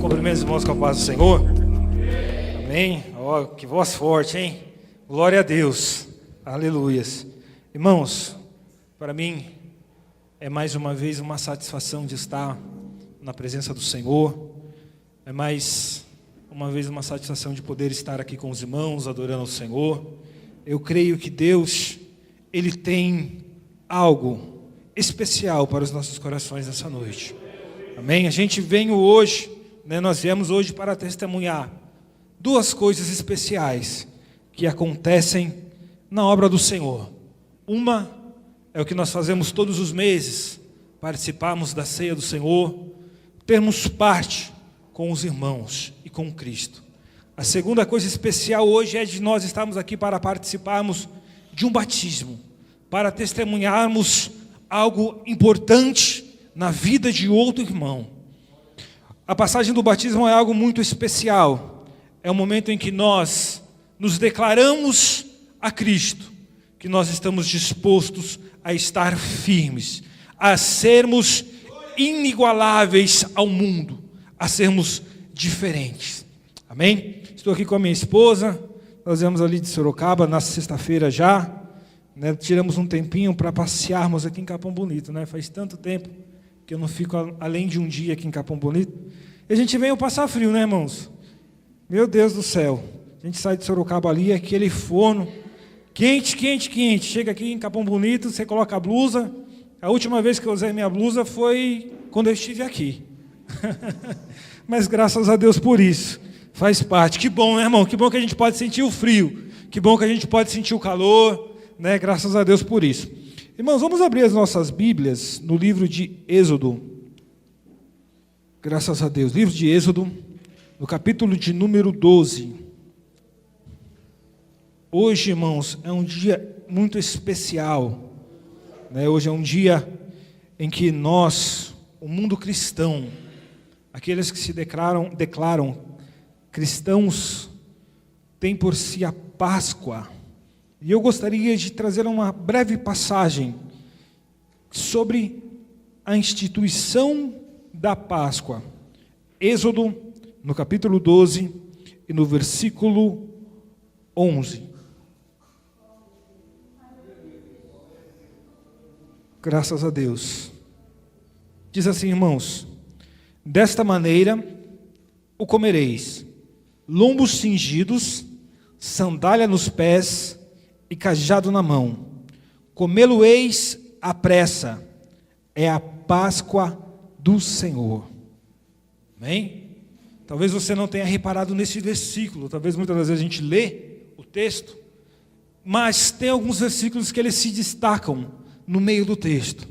Cumprimento os irmãos com a paz do Senhor. Amém. Ó, que voz forte, hein? Glória a Deus. Aleluias. Irmãos, para mim é mais uma vez uma satisfação de estar na presença do Senhor. É mais uma vez uma satisfação de poder estar aqui com os irmãos, adorando ao Senhor. Eu creio que Deus, Ele tem algo especial para os nossos corações nessa noite. Amém? A gente veio hoje, nós viemos hoje para testemunhar duas coisas especiais que acontecem na obra do Senhor. Uma é o que nós fazemos todos os meses, participarmos da ceia do Senhor, termos parte com os irmãos e com Cristo. A segunda coisa especial hoje é de nós estarmos aqui para participarmos de um batismo, para testemunharmos algo importante na vida de outro irmão. A passagem do batismo é algo muito especial. É o momento em que nós nos declaramos a Cristo, que nós estamos dispostos a estar firmes, a sermos inigualáveis ao mundo, a sermos diferentes. Amém? Estou aqui com a minha esposa, nós viemos ali de Sorocaba na sexta-feira já, tiramos um tempinho para passearmos aqui em Capão Bonito, faz tanto tempo que eu não fico além de um dia aqui em Capão Bonito. E a gente veio passar frio, irmãos? Meu Deus do céu. A gente sai de Sorocaba ali, aquele forno, quente, quente, quente. Chega aqui em Capão Bonito, você coloca a blusa. A última vez que eu usei minha blusa foi quando eu estive aqui. Mas graças a Deus por isso. Faz parte. Que bom, irmão? Que bom que a gente pode sentir o frio. Que bom que a gente pode sentir o calor. Graças a Deus por isso. Irmãos, vamos abrir as nossas Bíblias no livro de Êxodo. Graças a Deus. Livro de Êxodo, no capítulo de número 12. Hoje, irmãos, é um dia muito especial. Hoje é um dia em que nós, o mundo cristão, aqueles que se declaram cristãos, tem por si a Páscoa. E eu gostaria de trazer uma breve passagem sobre a instituição da Páscoa. Êxodo, no capítulo 12 e no versículo 11. Graças a Deus. Diz assim, irmãos: desta maneira o comereis, lombos cingidos, sandália nos pés e cajado na mão. Comê-lo-eis à pressa, é a Páscoa do Senhor. Amém? Talvez você não tenha reparado nesse versículo, talvez muitas das vezes a gente lê o texto, mas tem alguns versículos que eles se destacam no meio do texto.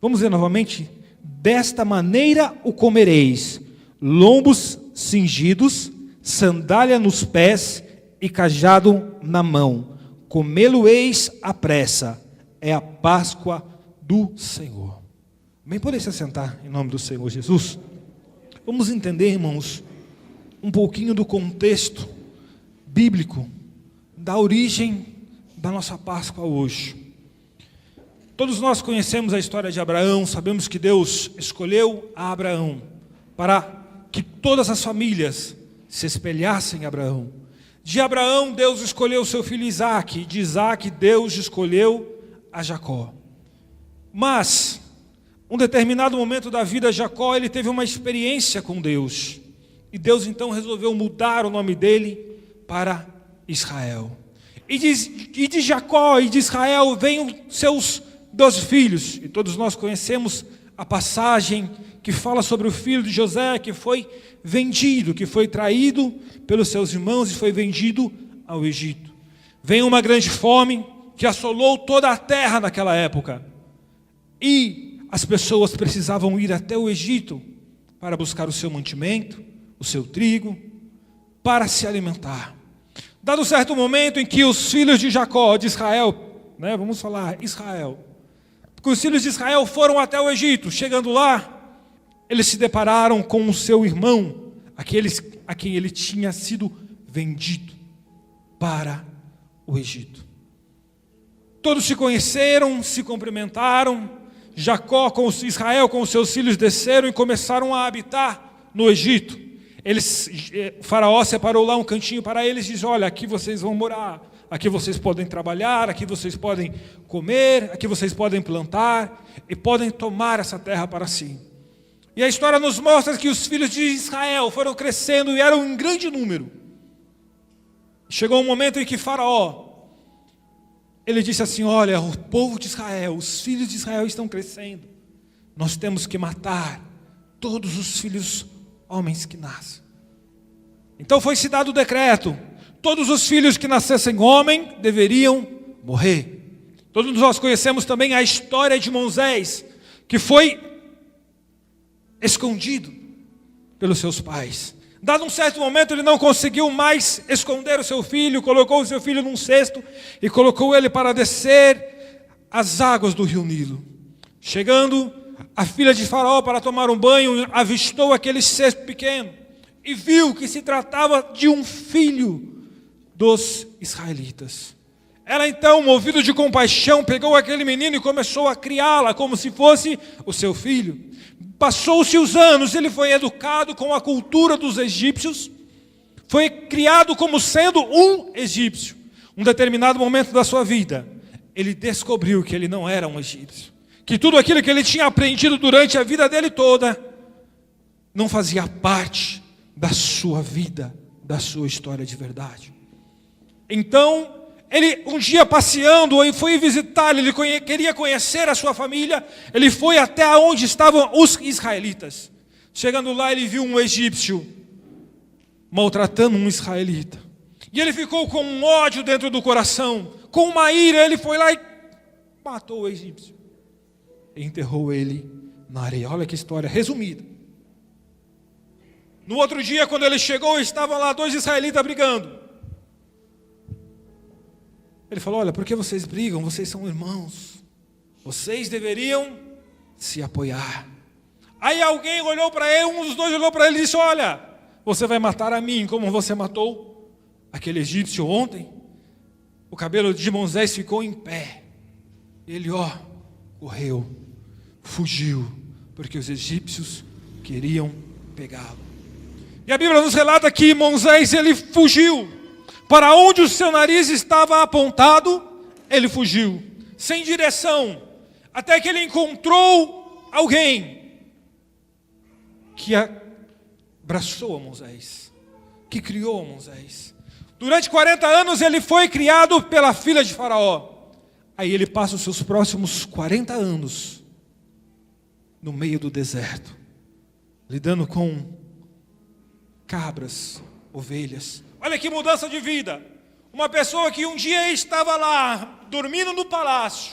Vamos ver novamente? Desta maneira o comereis, lombos cingidos, sandália nos pés e cajado na mão. Comê-lo-eis à pressa, é a Páscoa do Senhor. Bem, podem se assentar em nome do Senhor Jesus. Vamos entender, irmãos, um pouquinho do contexto bíblico, da origem da nossa Páscoa hoje. Todos nós conhecemos a história de Abraão, sabemos que Deus escolheu a Abraão para que todas as famílias se espelhassem em Abraão. De Abraão, Deus escolheu seu filho Isaque, de Isaque, Deus escolheu a Jacó. Mas, um determinado momento da vida, Jacó, ele teve uma experiência com Deus. E Deus então resolveu mudar o nome dele para Israel. E de Jacó e de Israel vêm seus 12 filhos. E todos nós conhecemos a passagem que fala sobre o filho de José, que foi vendido, que foi traído pelos seus irmãos e foi vendido ao Egito. Vem uma grande fome que assolou toda a terra naquela época. E as pessoas precisavam ir até o Egito para buscar o seu mantimento, o seu trigo, para se alimentar. Dado certo momento em que os filhos de Jacó, de Israel, vamos falar Israel, porque os filhos de Israel foram até o Egito. Chegando lá, eles se depararam com o seu irmão, aqueles a quem ele tinha sido vendido para o Egito. Todos se conheceram, se cumprimentaram. Jacó com Israel com os seus filhos desceram e começaram a habitar no Egito. Faraó separou lá um cantinho para eles e disse: olha, aqui vocês vão morar, aqui vocês podem trabalhar, aqui vocês podem comer, aqui vocês podem plantar e podem tomar essa terra para si. E a história nos mostra que os filhos de Israel foram crescendo e eram em grande número. Chegou um momento em que Faraó, ele disse assim: olha, o povo de Israel, os filhos de Israel estão crescendo, nós temos que matar todos os filhos homens que nascem. Então foi-se dado o decreto: todos os filhos que nascessem homem deveriam morrer. Todos nós conhecemos também a história de Moisés, que foi escondido pelos seus pais. Dado um certo momento, ele não conseguiu mais esconder o seu filho, colocou o seu filho num cesto e colocou ele para descer as águas do rio Nilo. Chegando, a filha de Faraó, para tomar um banho, avistou aquele cesto pequeno e viu que se tratava de um filho dos israelitas. Ela então, movida de compaixão, pegou aquele menino e começou a criá-la como se fosse o seu filho. Passou-se os anos, ele foi educado com a cultura dos egípcios, foi criado como sendo um egípcio. Um determinado momento da sua vida, ele descobriu que ele não era um egípcio, que tudo aquilo que ele tinha aprendido durante a vida dele toda não fazia parte da sua vida, da sua história de verdade. Então, ele um dia passeando, ele foi visitar, ele queria conhecer a sua família, ele foi até onde estavam os israelitas. Chegando lá, ele viu um egípcio maltratando um israelita. E ele ficou com um ódio dentro do coração, com uma ira, ele foi lá e matou o egípcio. E enterrou ele na areia. Olha que história resumida. No outro dia, quando ele chegou, estavam lá 2 israelitas brigando. Ele falou: olha, por que vocês brigam? Vocês são irmãos. Vocês deveriam se apoiar. Aí alguém olhou para ele, um dos 2 olhou para ele e disse: olha, você vai matar a mim como você matou aquele egípcio ontem? O cabelo de Moisés ficou em pé. Ele, correu, fugiu, porque os egípcios queriam pegá-lo. E a Bíblia nos relata que Moisés, ele fugiu. Para onde o seu nariz estava apontado, ele fugiu, sem direção, até que ele encontrou alguém que abraçou a Moisés, que criou a Moisés. Durante 40 anos ele foi criado pela filha de Faraó. Aí ele passa os seus próximos 40 anos no meio do deserto, lidando com cabras, ovelhas. Olha que mudança de vida. Uma pessoa que um dia estava lá, dormindo no palácio,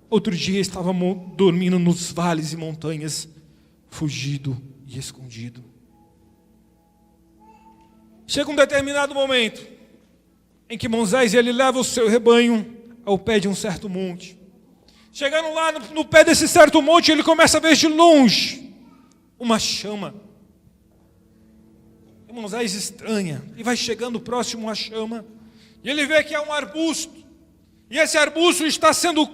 outro dia estava dormindo nos vales e montanhas, fugido e escondido. Chega um determinado momento em que Moisés, ele leva o seu rebanho ao pé de um certo monte. Chegando lá no pé desse certo monte, ele começa a ver de longe uma chama. Moisés estranha, e vai chegando próximo à chama, e ele vê que é um arbusto, e esse arbusto está sendo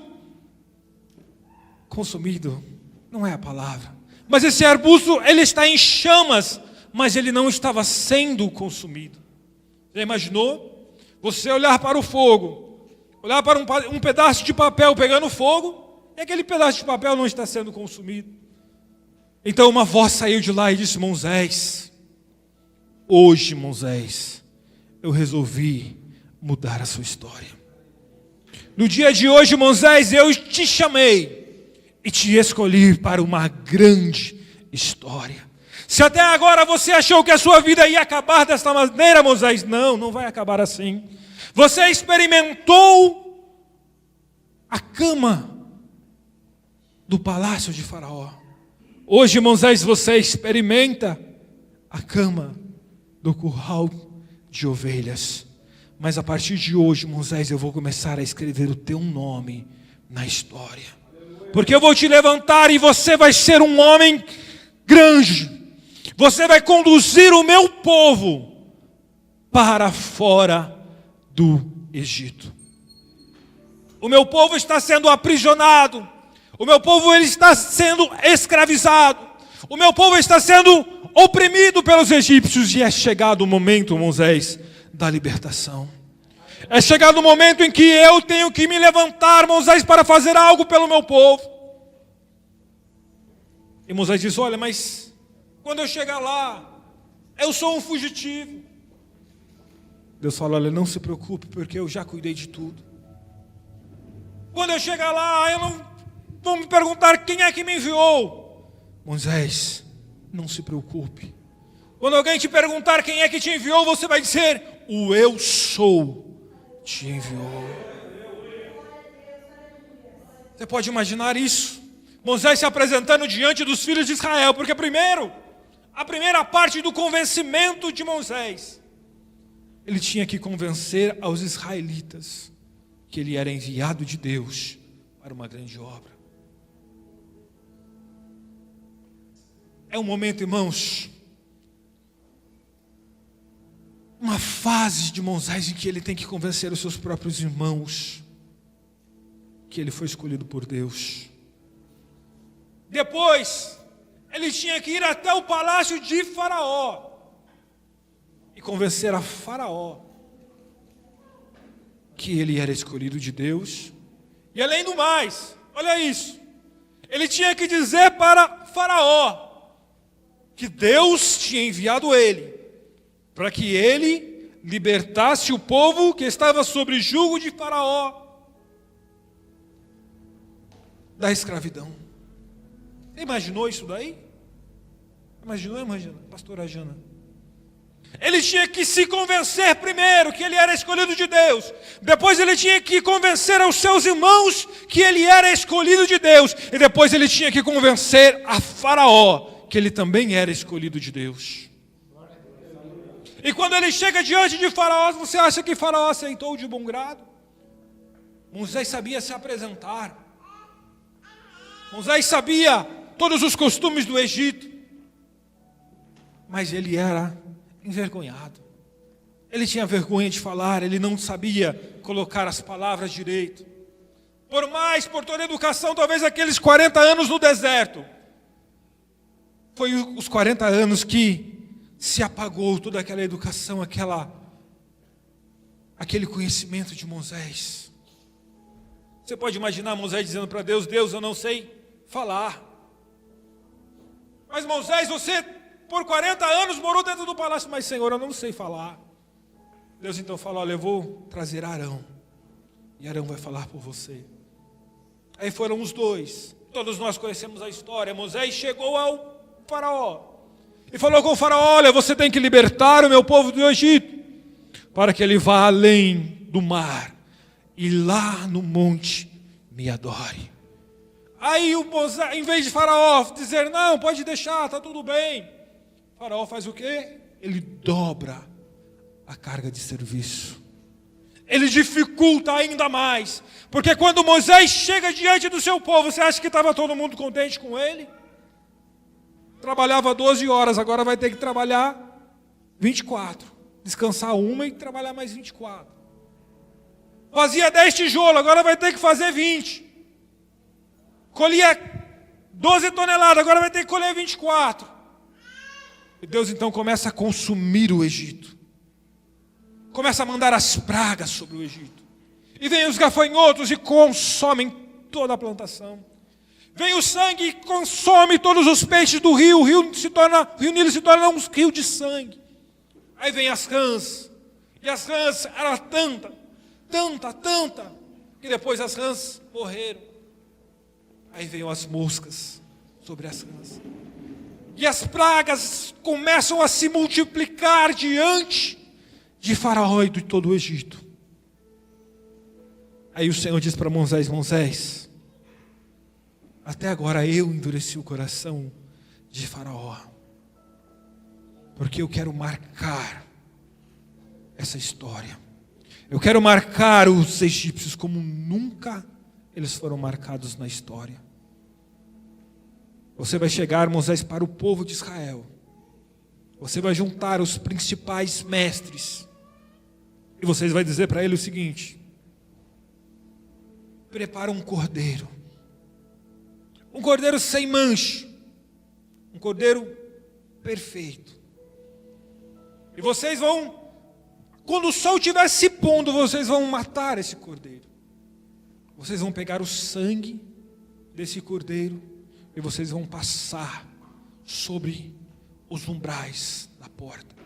consumido, não é a palavra, mas esse arbusto, ele está em chamas, mas ele não estava sendo consumido. Já imaginou? Você olhar para o fogo, olhar para um pedaço de papel pegando fogo, e aquele pedaço de papel não está sendo consumido. Então uma voz saiu de lá e disse: Moisés, hoje, Moisés, eu resolvi mudar a sua história. No dia de hoje, Moisés, eu te chamei e te escolhi para uma grande história. Se até agora você achou que a sua vida ia acabar desta maneira, Moisés, não vai acabar assim. Você experimentou a cama do palácio de Faraó. Hoje, Moisés, você experimenta a cama do curral de ovelhas. Mas a partir de hoje, Moisés, eu vou começar a escrever o teu nome na história. Porque eu vou te levantar e você vai ser um homem grande. Você vai conduzir o meu povo para fora do Egito. O meu povo está sendo aprisionado. O meu povo, ele está sendo escravizado. O meu povo está sendo oprimido pelos egípcios. E é chegado o momento, Moisés, da libertação. É chegado o momento em que eu tenho que me levantar, Moisés, para fazer algo pelo meu povo. E Moisés diz: olha, mas quando eu chegar lá, eu sou um fugitivo. Deus fala: olha, não se preocupe, porque eu já cuidei de tudo. Quando eu chegar lá, eu não vou me perguntar quem é que me enviou. Moisés, não se preocupe. Quando alguém te perguntar quem é que te enviou, você vai dizer: o eu sou te enviou. Você pode imaginar isso? Moisés se apresentando diante dos filhos de Israel, porque a primeira parte do convencimento de Moisés, ele tinha que convencer aos israelitas que ele era enviado de Deus para uma grande obra. É um momento, irmãos, uma fase de Moisés em que ele tem que convencer os seus próprios irmãos que ele foi escolhido por Deus. Depois, ele tinha que ir até o palácio de Faraó e convencer a Faraó que ele era escolhido de Deus. E além do mais, olha isso, ele tinha que dizer para Faraó que Deus tinha enviado ele para que ele libertasse o povo que estava sob jugo de Faraó da escravidão. Você imaginou isso daí? Imaginou, pastora Jana? Ele tinha que se convencer primeiro que ele era escolhido de Deus. Depois ele tinha que convencer aos seus irmãos que ele era escolhido de Deus. E depois ele tinha que convencer a Faraó que ele também era escolhido de Deus. E quando ele chega diante de Faraó, você acha que Faraó aceitou de bom grado? Moisés sabia se apresentar. Moisés sabia todos os costumes do Egito. Mas ele era envergonhado. Ele tinha vergonha de falar, ele não sabia colocar as palavras direito. Por toda a educação, talvez aqueles 40 anos no deserto, foi os 40 anos que se apagou toda aquela educação, aquele conhecimento de Moisés. Você pode imaginar Moisés dizendo para Deus: Deus, eu não sei falar. Mas Moisés, você por 40 anos morou dentro do palácio. Mas Senhor, eu não sei falar. Deus então fala: olha, eu vou trazer Arão, e Arão vai falar por você. Aí foram os dois. Todos nós conhecemos a história. Moisés chegou ao Faraó e falou com o Faraó: olha, você tem que libertar o meu povo do Egito, para que ele vá além do mar e lá no monte me adore. Aí Moisés, em vez de Faraó dizer: não, pode deixar, está tudo bem, Faraó faz o quê? Ele dobra a carga de serviço. Ele dificulta ainda mais. Porque quando Moisés chega diante do seu povo, você acha que estava todo mundo contente com ele? Trabalhava 12 horas, agora vai ter que trabalhar 24. Descansar uma e trabalhar mais 24. Fazia 10 tijolos, agora vai ter que fazer 20. Colhia 12 toneladas, agora vai ter que colher 24. E Deus então começa a consumir o Egito. Começa a mandar as pragas sobre o Egito. E vem os gafanhotos e consomem toda a plantação. Vem o sangue e consome todos os peixes do rio. O rio Nilo se torna um rio de sangue. Aí vem as rãs. E as rãs eram tanta, que depois as rãs morreram. Aí veio as moscas sobre as rãs. E as pragas começam a se multiplicar diante de Faraó e de todo o Egito. Aí o Senhor diz para Moisés: Moisés, até agora eu endureci o coração de Faraó, porque eu quero marcar essa história. Eu quero marcar os egípcios como nunca eles foram marcados na história. Você vai chegar, Moisés, para o povo de Israel. Você vai juntar os principais mestres. E você vai dizer para ele o seguinte: prepara um cordeiro sem mancha, um cordeiro perfeito. E vocês vão, quando o sol estiver se pondo, vocês vão matar esse cordeiro. Vocês vão pegar o sangue desse cordeiro e vocês vão passar sobre os umbrais da porta.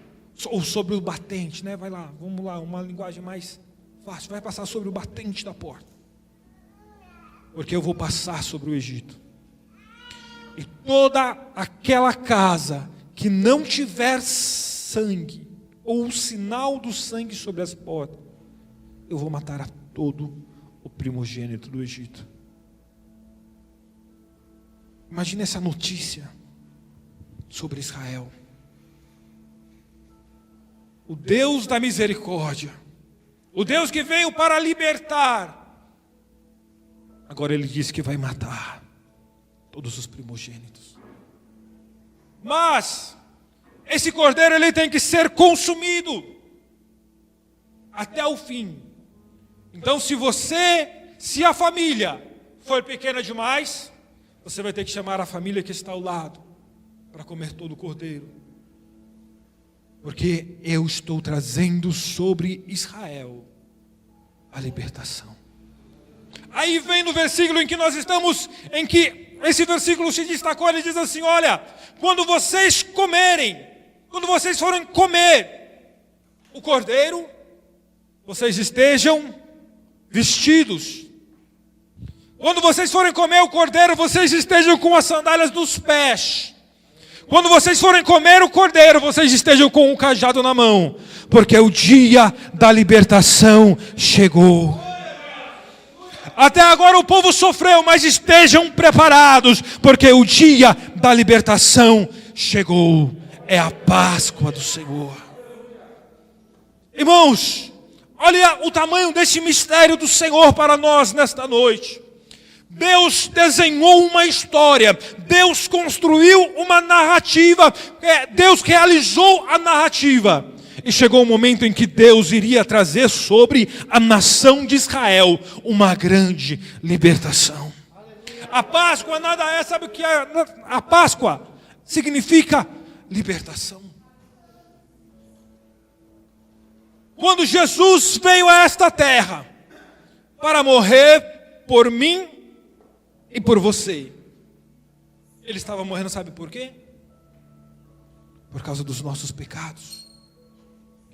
Ou sobre o batente, né? Vai lá, vamos lá, uma linguagem mais fácil. Vai passar sobre o batente da porta. Porque eu vou passar sobre o Egito. E toda aquela casa que não tiver sangue, ou o sinal do sangue sobre as portas, eu vou matar a todo o primogênito do Egito. Imagine essa notícia sobre Israel. O Deus da misericórdia, o Deus que veio para libertar, agora ele disse que vai matar todos os primogênitos. Mas esse cordeiro ele tem que ser consumido até o fim. Então se a família for pequena demais, você vai ter que chamar a família que está ao lado para comer todo o cordeiro. Porque eu estou trazendo sobre Israel a libertação. Aí vem no versículo em que nós estamos, em que esse versículo se destacou, ele diz assim: olha, quando vocês forem comer o cordeiro, vocês estejam vestidos. Quando vocês forem comer o cordeiro, vocês estejam com as sandálias dos pés. Quando vocês forem comer o cordeiro, vocês estejam com um cajado na mão, porque o dia da libertação chegou. Até agora o povo sofreu, mas estejam preparados, porque o dia da libertação chegou. É a Páscoa do Senhor. Irmãos, olha o tamanho desse mistério do Senhor para nós nesta noite. Deus desenhou uma história, Deus construiu uma narrativa, Deus realizou a narrativa. E chegou o momento em que Deus iria trazer sobre a nação de Israel uma grande libertação. A Páscoa nada é, sabe o que é? A Páscoa significa libertação. Quando Jesus veio a esta terra para morrer por mim e por você, ele estava morrendo, sabe por quê? Por causa dos nossos pecados.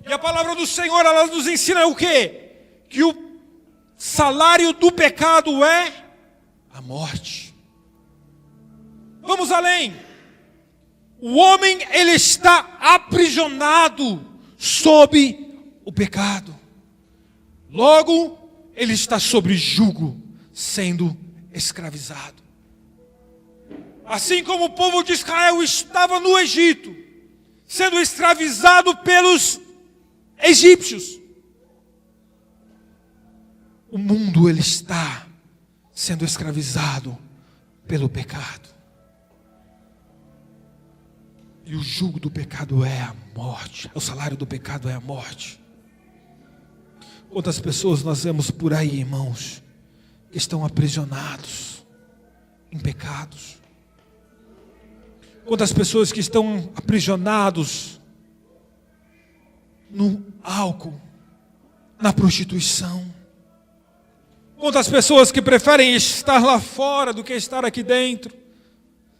E a palavra do Senhor, ela nos ensina o quê? Que o salário do pecado é a morte. Vamos além. O homem, ele está aprisionado sob o pecado. Logo, ele está sob jugo, sendo escravizado. Assim como o povo de Israel estava no Egito, sendo escravizado pelos egípcios, o mundo ele está sendo escravizado pelo pecado. E o jugo do pecado é a morte. O salário do pecado é a morte. Quantas pessoas nós vemos por aí, irmãos, que estão aprisionados em pecados? Quantas pessoas que estão aprisionados no álcool, na prostituição? Quantas pessoas que preferem estar lá fora do que estar aqui dentro?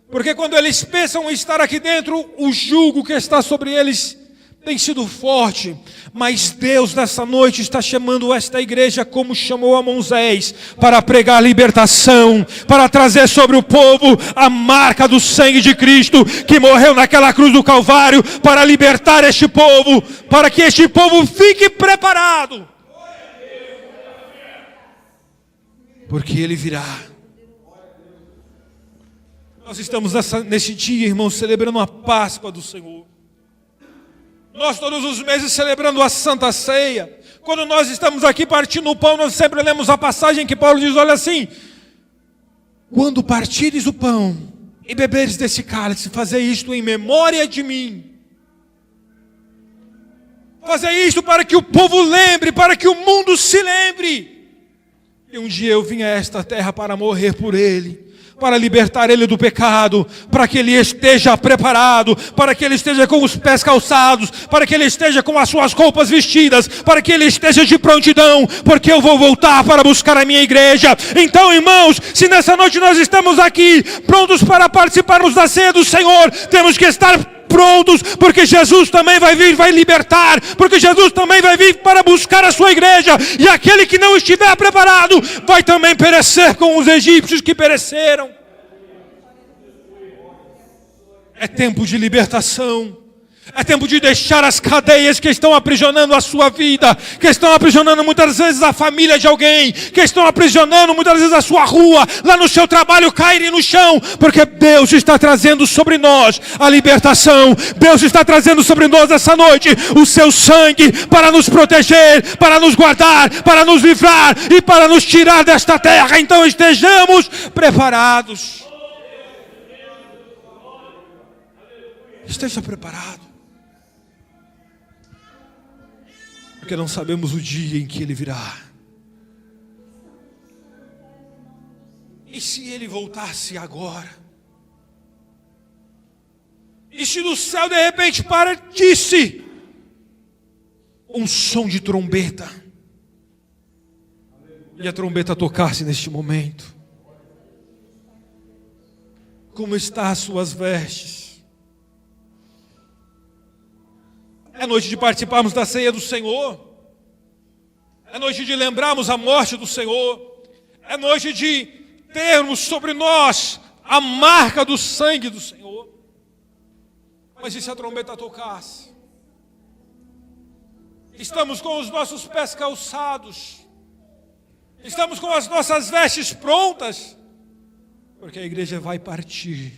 Porque quando eles pensam em estar aqui dentro, o jugo que está sobre eles tem sido forte. Mas Deus nessa noite está chamando esta igreja, como chamou a Moisés, para pregar libertação, para trazer sobre o povo a marca do sangue de Cristo, que morreu naquela cruz do Calvário, para libertar este povo, para que este povo fique preparado. Porque Ele virá. Nós estamos nesse dia, irmãos, celebrando a Páscoa do Senhor. Nós todos os meses celebrando a Santa Ceia. Quando nós estamos aqui partindo o pão, nós sempre lemos a passagem que Paulo diz, olha assim: quando partires o pão e beberes desse cálice, fazer isto em memória de mim. Fazer isto para que o povo lembre, para que o mundo se lembre. E um dia eu vim a esta terra para morrer por ele, para libertar ele do pecado, para que ele esteja preparado, para que ele esteja com os pés calçados, para que ele esteja com as suas roupas vestidas, para que ele esteja de prontidão, porque eu vou voltar para buscar a minha igreja. Então, irmãos, se nessa noite nós estamos aqui prontos para participarmos da ceia do Senhor, temos que estar prontos, porque Jesus também vai vir, vai libertar, porque Jesus também vai vir para buscar a sua igreja, e aquele que não estiver preparado, vai também perecer com os egípcios que pereceram. É tempo de libertação. É tempo de deixar as cadeias que estão aprisionando a sua vida, que estão aprisionando muitas vezes a família de alguém, que estão aprisionando muitas vezes a sua rua, lá no seu trabalho, caírem no chão, porque Deus está trazendo sobre nós a libertação. Deus está trazendo sobre nós essa noite o seu sangue para nos proteger, para nos guardar, para nos livrar e para nos tirar desta terra. Então estejamos preparados. Esteja preparado. Porque não sabemos o dia em que ele virá. E se ele voltasse agora? E se do céu de repente partisse um som de trombeta, e a trombeta tocasse neste momento? Como estão as suas vestes? É noite de participarmos da ceia do Senhor. É noite de lembrarmos a morte do Senhor. É noite de termos sobre nós a marca do sangue do Senhor. Mas e se a trombeta tocasse? Estamos com os nossos pés calçados. Estamos com as nossas vestes prontas. Porque a igreja vai partir.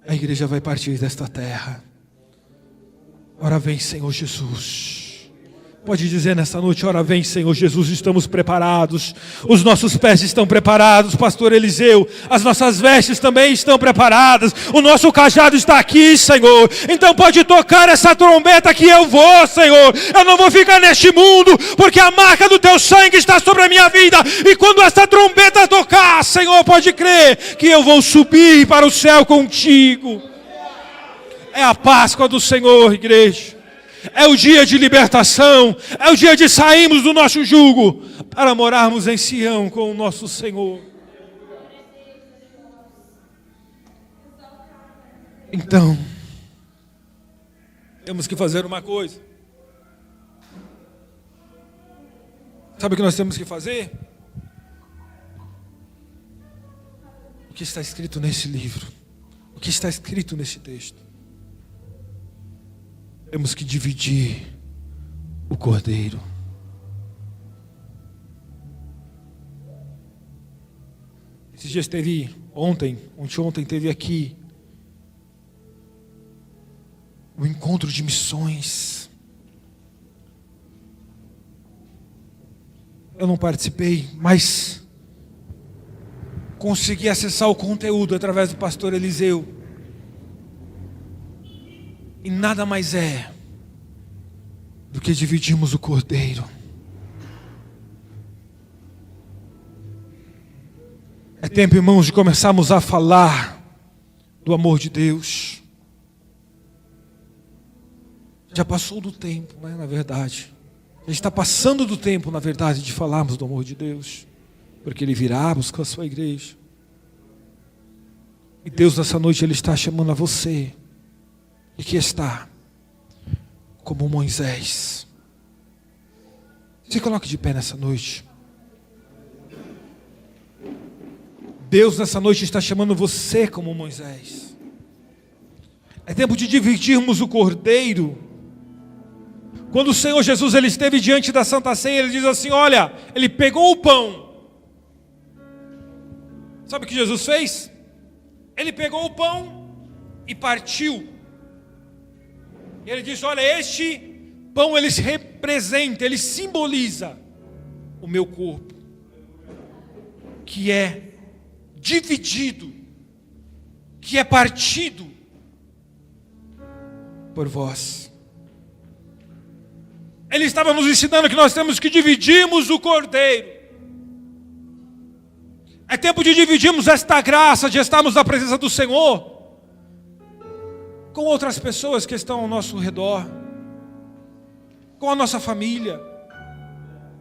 A igreja vai partir desta terra. Ora vem, Senhor Jesus. Pode dizer nessa noite: ora vem, Senhor Jesus, estamos preparados. Os nossos pés estão preparados, pastor Eliseu. As nossas vestes também estão preparadas. O nosso cajado está aqui, Senhor. Então pode tocar essa trombeta que eu vou, Senhor. Eu não vou ficar neste mundo, porque a marca do teu sangue está sobre a minha vida. E quando essa trombeta tocar, Senhor, pode crer que eu vou subir para o céu contigo. É a Páscoa do Senhor, igreja. É o dia de libertação. É o dia de sairmos do nosso jugo para morarmos em Sião com o nosso Senhor. Então, temos que fazer uma coisa. Sabe o que nós temos que fazer? O que está escrito nesse livro. O que está escrito nesse texto. Temos que dividir o cordeiro. Esses dias teve, ontem teve aqui um encontro de missões. Eu não participei, mas consegui acessar o conteúdo através do pastor Eliseu. E nada mais é do que dividirmos o cordeiro. É tempo, irmãos, de começarmos a falar do amor de Deus. Já passou do tempo, né, na verdade. A gente está passando do tempo, na verdade, de falarmos do amor de Deus. Porque Ele virá buscar a sua igreja. E Deus, nessa noite, Ele está chamando a você. E que está como Moisés. Se coloque de pé nessa noite. Deus nessa noite está chamando você como Moisés. É tempo de dividirmos o cordeiro. Quando o Senhor Jesus ele esteve diante da Santa Ceia, Ele diz assim, olha, Ele pegou o pão. Sabe o que Jesus fez? Ele pegou o pão e partiu. Ele diz, olha, este pão ele representa, ele simboliza o meu corpo, que é dividido, que é partido por vós. Ele estava nos ensinando que nós temos que dividirmos o cordeiro. É tempo de dividirmos esta graça, de estarmos na presença do Senhor com outras pessoas que estão ao nosso redor, com a nossa família,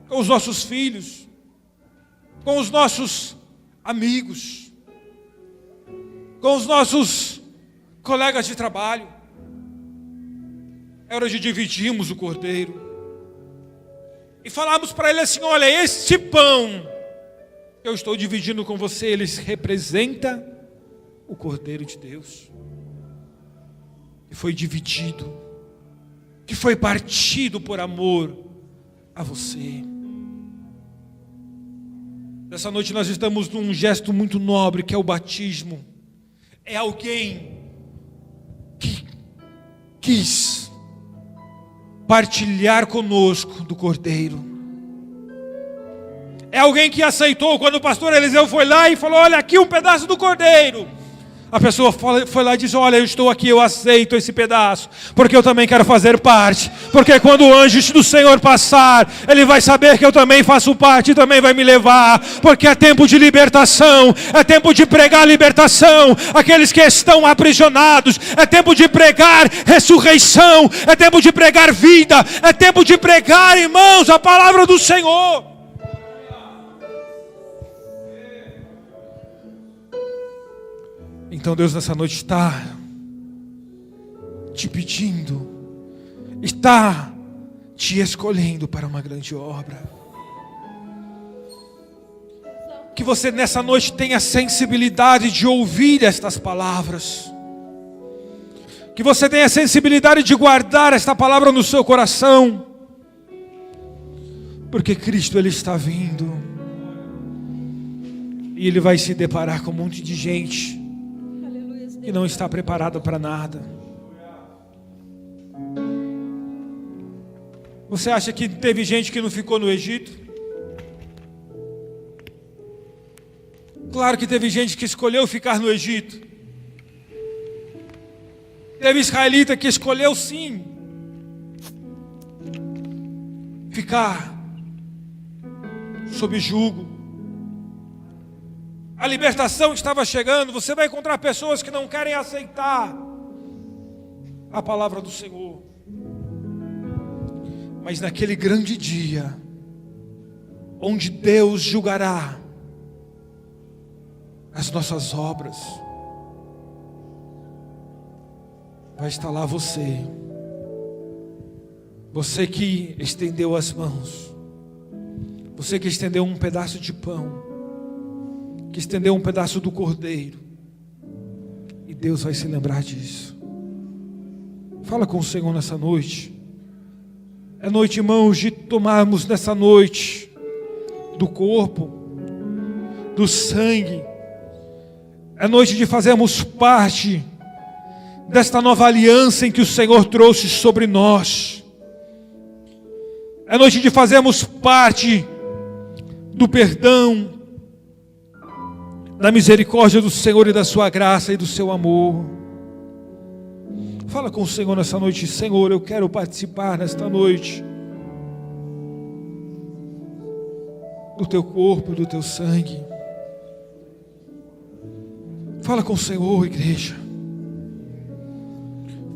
com os nossos filhos, com os nossos amigos, com os nossos colegas de trabalho. É hora de dividirmos o cordeiro e falarmos para ele assim: olha, este pão que eu estou dividindo com você, ele representa o cordeiro de Deus, que foi dividido, que foi partido por amor a você. Nessa noite nós estamos num gesto muito nobre, que é o batismo. É alguém que quis partilhar conosco do cordeiro. É alguém que aceitou. Quando o pastor Eliseu foi lá e falou: olha aqui um pedaço do cordeiro, a pessoa foi lá e disse: olha, eu estou aqui, eu aceito esse pedaço, porque eu também quero fazer parte. Porque quando o anjo do Senhor passar, ele vai saber que eu também faço parte e também vai me levar. Porque é tempo de libertação, é tempo de pregar libertação àqueles que estão aprisionados, é tempo de pregar ressurreição, é tempo de pregar vida, é tempo de pregar, irmãos, a palavra do Senhor. Então Deus nessa noite está te pedindo, está te escolhendo para uma grande obra. Que você nessa noite tenha sensibilidade de ouvir estas palavras. Que você tenha sensibilidade de guardar esta palavra no seu coração. Porque Cristo, Ele está vindo. E Ele vai se deparar com um monte de gente que não está preparada para nada. Você acha que teve gente que não ficou no Egito? Claro que teve gente que escolheu ficar no Egito. Teve israelita que escolheu sim ficar sob jugo. A libertação estava chegando. Você vai encontrar pessoas que não querem aceitar a palavra do Senhor. Mas naquele grande dia, onde Deus julgará as nossas obras, vai estar lá você. Você que estendeu as mãos. Você que estendeu um pedaço de pão, que estendeu um pedaço do cordeiro. E Deus vai se lembrar disso. Fala com o Senhor nessa noite. É noite, irmãos, de tomarmos nessa noite do corpo, do sangue. É noite de fazermos parte desta nova aliança em que o Senhor trouxe sobre nós. É noite de fazermos parte do perdão, da misericórdia do Senhor e da sua graça e do seu amor. Fala com o Senhor nessa noite: Senhor, eu quero participar nesta noite do teu corpo, do teu sangue. Fala com o Senhor, igreja.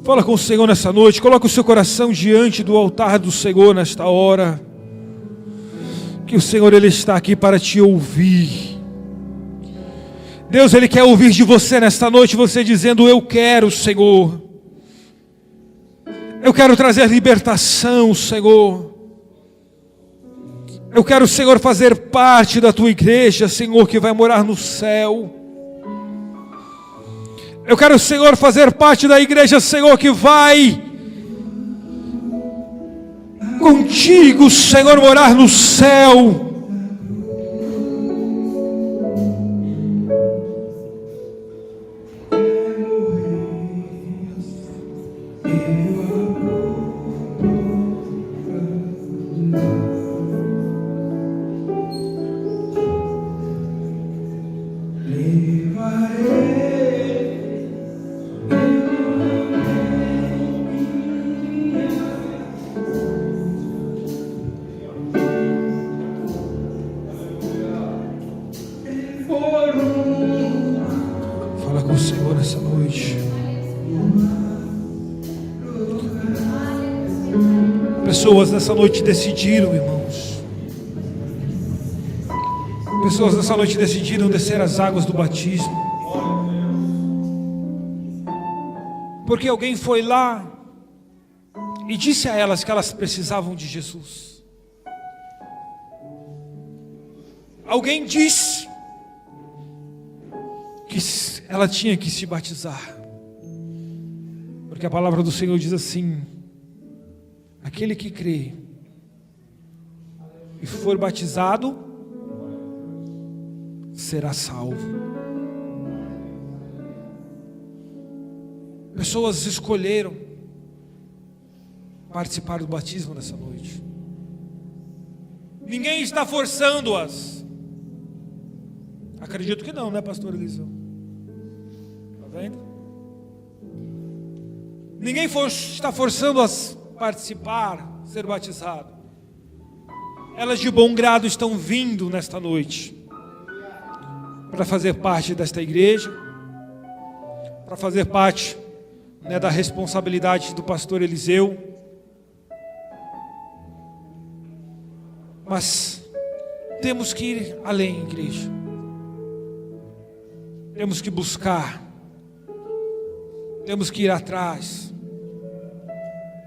Fala com o Senhor nessa noite. Coloca o seu coração diante do altar do Senhor nesta hora. Que o Senhor, Ele está aqui para te ouvir. Deus, Ele quer ouvir de você nesta noite, você dizendo: eu quero, Senhor. Eu quero trazer libertação, Senhor. Eu quero, Senhor, fazer parte da tua igreja, Senhor, que vai morar no céu. Eu quero, Senhor, fazer parte da igreja, Senhor, que vai contigo, Senhor, morar no céu. Fala com o Senhor nessa noite. Pessoas nessa noite decidiram, irmãos. Pessoas nessa noite decidiram descer as águas do batismo. Porque alguém foi lá e disse a elas que elas precisavam de Jesus. Alguém disse que ela tinha que se batizar. Porque a palavra do Senhor diz assim: aquele que crê e for batizado será salvo. Pessoas escolheram participar do batismo nessa noite. Ninguém está forçando-as. Acredito que não, né, pastor Eliseu? Está vendo? Ninguém está forçando-as a participar, ser batizado. Elas de bom grado estão vindo nesta noite para fazer parte desta igreja, para fazer parte, né, da responsabilidade do pastor Eliseu. Mas temos que ir além, igreja. Temos que buscar. Temos que ir atrás.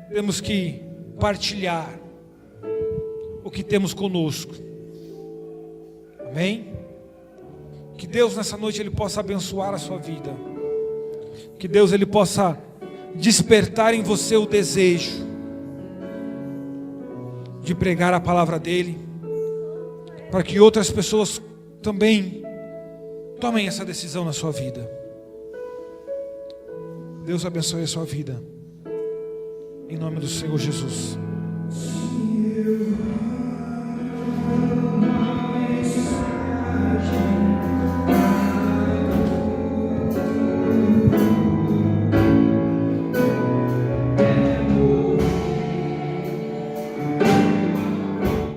Temos que partilhar o que temos conosco. Amém? Que Deus nessa noite Ele possa abençoar a sua vida. Que Deus Ele possa despertar em você o desejo de pregar a palavra dEle, para que outras pessoas também tomem essa decisão na sua vida. Deus abençoe a sua vida, em nome do Senhor Jesus.